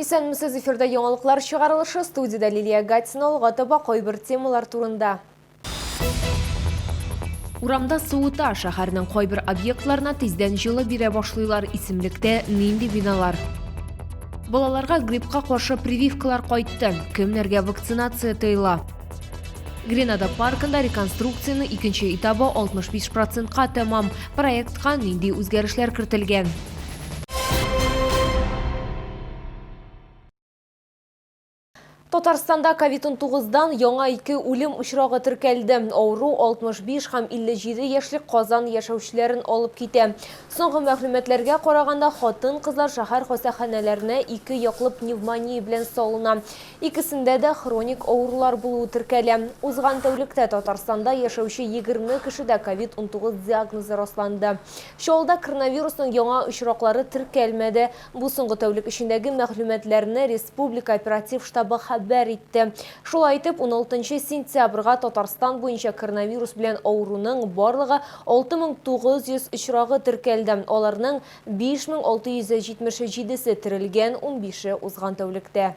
Исәнмесез, эфирда яңалыклар чыгарылышы, студияда Лилия Гатсинова таба койбір темалар турында. Урамда суыта шәһәрнең койбір объектларына тиздән жылы бире башлыйлар, исемлектә нинди биналар. Балаларга гриппка каршы прививкалар кайтты, кемнәргә вакцинация тыйыла. Гренада паркында реконструкцияны икенче этабы 65%-ка тәмам. Проектка нинди үзгәрешләр кертелгән. Татарстанда COVID-19-дан яңа 2 үлем очрагы теркәлде. Ауру 65 һәм 57 яшьлек Казан яшәүчеләрен алып китә. Соңгы мәгълүматларга караганда, хатын-кызлар шәһәр хастаханәләренә 2 яклы пневмония белән салына. Икесендә дә хроник авырулар булуы теркәлә. Узган тәүлектә Татарстанда яшәүче 20 кешедә COVID-19 диагнозы расланды. Шулда коронавирусның яңа очраклары теркәлмәде. Бу соңгы тәүлек эчендәге мәгълүматларны Республика оператив штабы хәбәр итте. Шулай итеп, 16 сентябрьгә Татарстан буенча коронавирус белән авыруның барлыгы 6900 очрагы теркәлде. Аларның 5677-се терелгән, 15-е узган тәүлектә.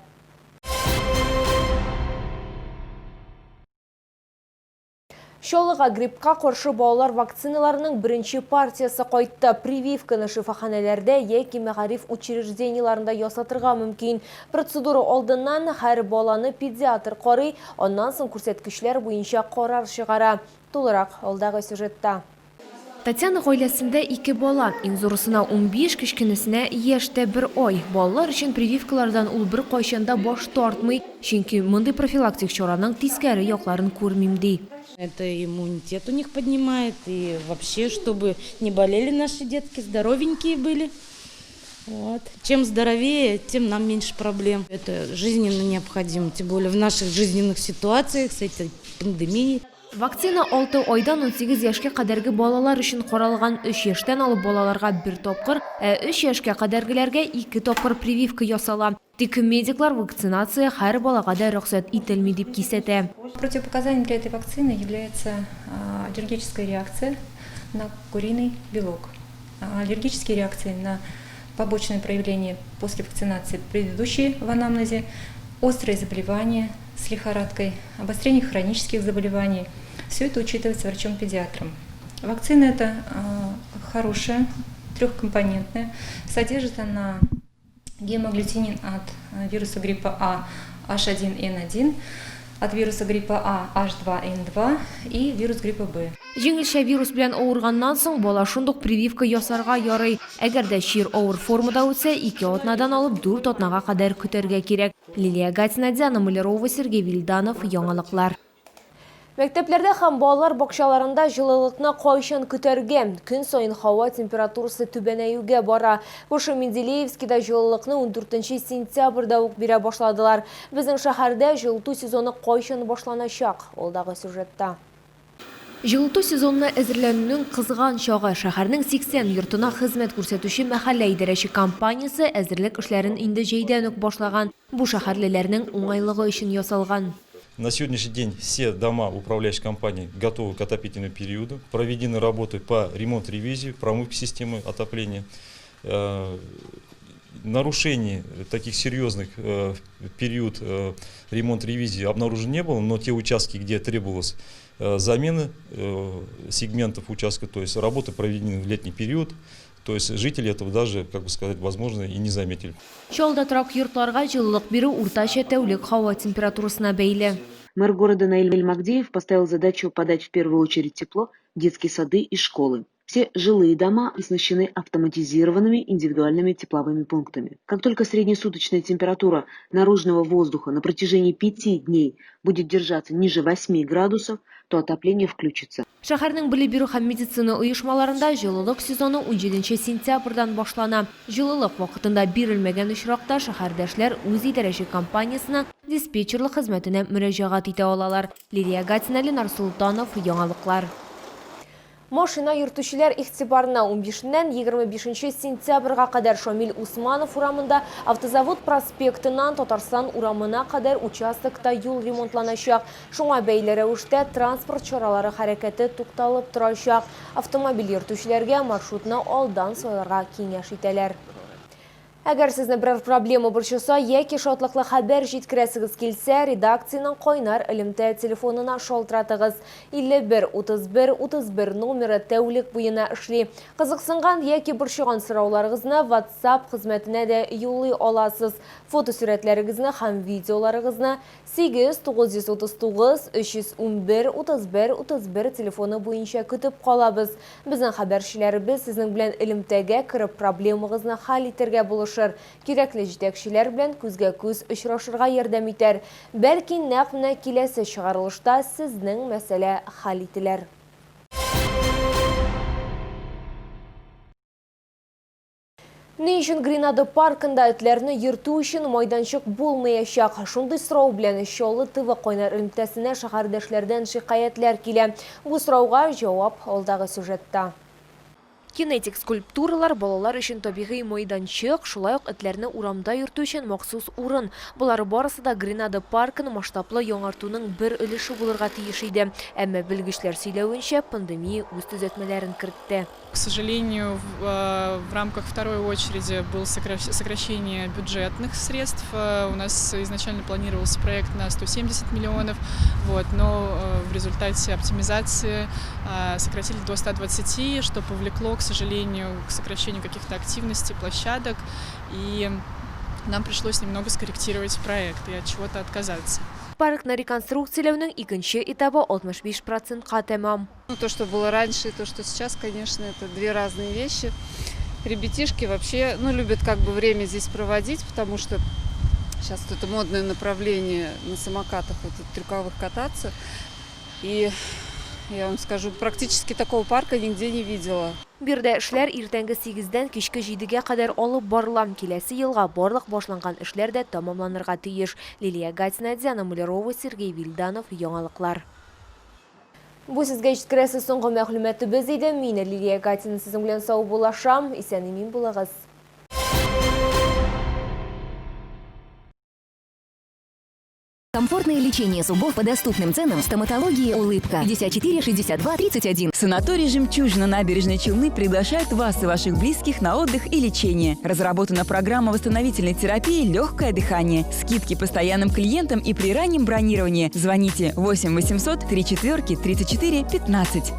Шолыга гриппка каршы балалар вакциналарының беренче партиясы кайтты. Прививканы шифаханәләрдә яки мәгариф учреждениеларында ясатырга мөмкин. Процедура алдыннан һәр баланы педиатр карый, аннан соң күрсәткечләр буенча карар чыгара. Тулырак алдагы сюжетта. Татьяна гаиләсендә 2 бала, иң зурысына 15, кичкенесенә яшьтә 1 ай. Балалар өчен прививкалардан ул бер кайчанда баш тартмый, чөнки мондый профилактик чараның тискәре якларын күрмим ди. Это иммунитет у них поднимает, и вообще, чтобы не болели наши детки, здоровенькие были. Вот. Чем здоровее, тем нам меньше проблем. Это жизненно необходимо, тем более в наших жизненных ситуациях с этой пандемией. Вакцина 6 айдан 18 яшькә кадәрге балалар өчен каралган, 3 яшьтән алып балаларга 1 тапкыр, 3 яшькә кадәргеләргә 2 тапкыр прививка ясала. Тик медиклар вакцинация һәр балага да рөхсәт ителми дип кисәтә. Противопоказанием для этой вакцины является аллергическая реакция на куриный белок. Аллергические реакции на побочные проявления после вакцинации, предыдущие в анамнезе, острые заболевания с лихорадкой, обострение хронических заболеваний. Все это учитывается врачом-педиатром. Вакцина эта хорошая, трехкомпонентная, содержит она гемоглютинин от вируса гриппа А H1N1, от вируса гриппа А H2N2 и вирус гриппа Б. Җиңелчә вирус белән авырганнан соң бала шундук прививка ясарга ярый. Әгәр дә чир авыр формада үтсә, 2 атнадан алып 4 атнага кадәр көтәргә кирәк. Лилия Гатсина, Диана Малярова, Сергей Вильданов, яңалыклар. Мәктәпләрдә һәм балалар бакчаларында җылылыкны кайчан көтәргә? Көн сайын һава температурасы түбәнәюгә бара. Бушы Менделеевскида җылылыкны 14 сентябрьдә ук бирә башладылар. Безнең шәһәрдә җылыту сезоны кайчан башланачак? Алдагы сюжетта. Җылыту сезонына әзерләнүнең кызган чагы. Шәһәрнең 80 йортына хезмәт күрсәтүче мәхәллә идарәче компаниясе әзерлек эшләрен инде җәйдән үк башлаган. Бу шәһәрлеләрнең уңайлыгы өчен ясалган. На сегодняшний день все дома управляющей компании готовы к отопительному периоду. Проведены работы по ремонт-ревизии, промывке системы отопления. Нарушений таких серьезных в период ремонт-ревизии обнаружено не было, но те участки, где требовалась замена сегментов участка, то есть работы проведены в летний период. То есть жители этого даже, как бы сказать, возможно, и не заметили. Шолда торак йортларга җылылык бирү уртача тәүлек һава температурасына бәйле. Мэр города Наиль Магдеев поставил задачу подать в первую очередь тепло в детские сады и школы. Все жилые дома оснащены автоматизированными индивидуальными тепловыми пунктами. Как только среднесуточная температура наружного воздуха на протяжении 5 дней будет держаться ниже 8 градусов, то отопление включится. Шәһәрнең белем бирү һәм медицина оешмаларында җылылык сезоны 17 сентябрьдән башлана. Җылылык вакытында бирелмәгән очракта шәһәрдәшләр үз идарәче компаниясенә диспетчерлык хезмәтенә мөрәҗәгать итә алалар. Лилия Гатсина, Ленар Султанов, яңалыклар. Машина йөртүчеләр игътибарына 15-нән 25 сентябрьгә кадәр Шамил Усманов урамында автозавод проспектыннан Татарстан урамына кадәр участокта юл ремонтланачак. Шуңа бәйле рәвештә транспорт чаралары хәрәкәте тукталып торачак. Автомобиль йөртүчеләргә маршрутны алдан сайларга киңәш итәләр. Әгәр сезне берәр проблема борчыса, яки шатлыклы хәбәр җиткерәсегез килсә, редакциянең кайнар элемтә телефонына шалтыратыгыз. 51-31-31 номеры тәүлек буена эшли. Кызыксынган яки борчыган сорауларыгызны WhatsApp хезмәтенә дә юллый аласыз. Фотосурәтләрегезне һәм видеоларыгызны 8-939-311-31-31 телефоны буенча көтеп калабыз. Безнең хәбәрчеләребез сезнең белән элемтәгә кереп проблемагызны хәл итәргә булышыр. Кирәкле җитәкчеләр белән күзгә-күз очрашырга ярдәм итәр. Бәлки нәкъ менә киләсе чыгарылышта сезнең мәсьәлә хәл ителер. Ни өчен Гренада паркында этләрне йөртү өчен майданчык булмаячак? Шундый сорау белән Чаллы ТВ кайнар элемтәсенә шәһәрдәшләрдән шикаятьләр килә. Бу сорауга җавап алдагы сюжетта. Кинетик скульптуралар балалар өчен табигый майданчык, шулай ук этләрне урамда йөртү өчен махсус урын. Булар барысы да Гренада паркын масштаблы яңартуның бер өлеше булырга тиеш иде. Әмма белгечләр сөйләвенчә, пандемия үз төзәтмәләрен кертте. К сожалению, в рамках второй очереди было сокращение бюджетных средств. У нас изначально планировался проект на 170 миллионов, но в результате оптимизации сократили до 120, что повлекло, к сожалению, к сокращению каких-то активностей, площадок. И нам пришлось немного скорректировать проект и от чего-то отказаться. Паркны реконструкцияләүнең икенче этабы 65%-ка тәмам. То, что было раньше, и то, что сейчас, конечно, это две разные вещи. Ребятишки вообще любят время здесь проводить, потому что сейчас это модное направление на самокатах, трюковых кататься. И я вам скажу, практически такого парка нигде не видела. Бирдә эшләр иртәнге 8-дән кичке 7-гә кадәр алып барылам. Киләсе елга барлык башланган эшләр дә тамамланырга тиеш. Лилия Гатина, Диана Мулярова, Сергей Вильданов, Яңалыклар. Бу сезгә җиткерәсе соңгы мәгълүматыбыз иде. Мин Лилия Гатина сезнең белән сау булашам. Исән-имин булыгыз. Комфортное лечение зубов по доступным ценам. Стоматология «Улыбка». 54 62 31. Санаторий «Жемчужина» набережной Челны приглашает вас и ваших близких на отдых и лечение. Разработана программа восстановительной терапии «Легкое дыхание». Скидки постоянным клиентам и при раннем бронировании. Звоните 8 800 34 34 15.